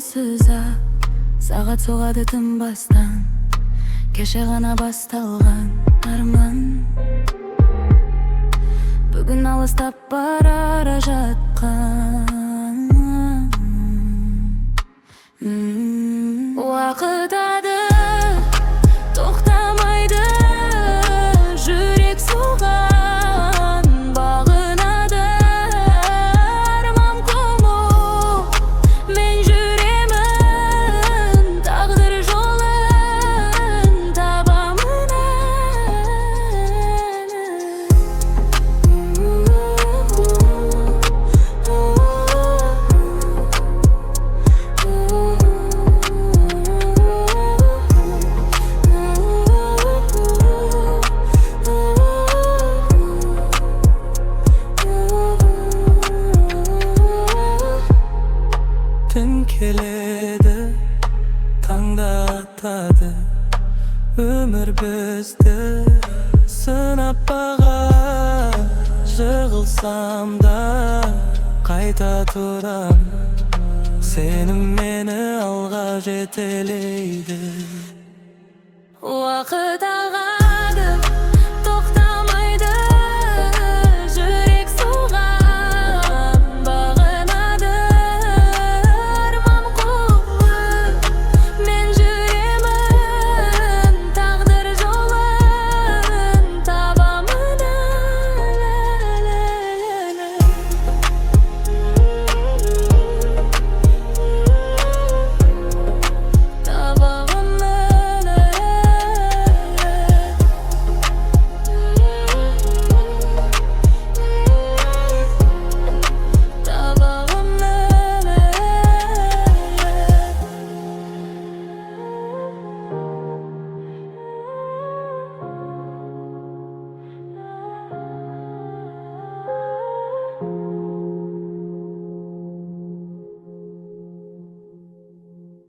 ақ сағат соғады тынбастан, кеше ғана басталған арман бүгін алыстап бара жатқан. Уақыт ады тоқтамайды, жүрек соған бағынады. Арман қуму мен жүремін, тағдыр жолын табамын Түн келеді, таңда атады, өмір бізді сынап баға. Жығылсам да қайта тұрам, сенім мені алға жетелейді. Уақыт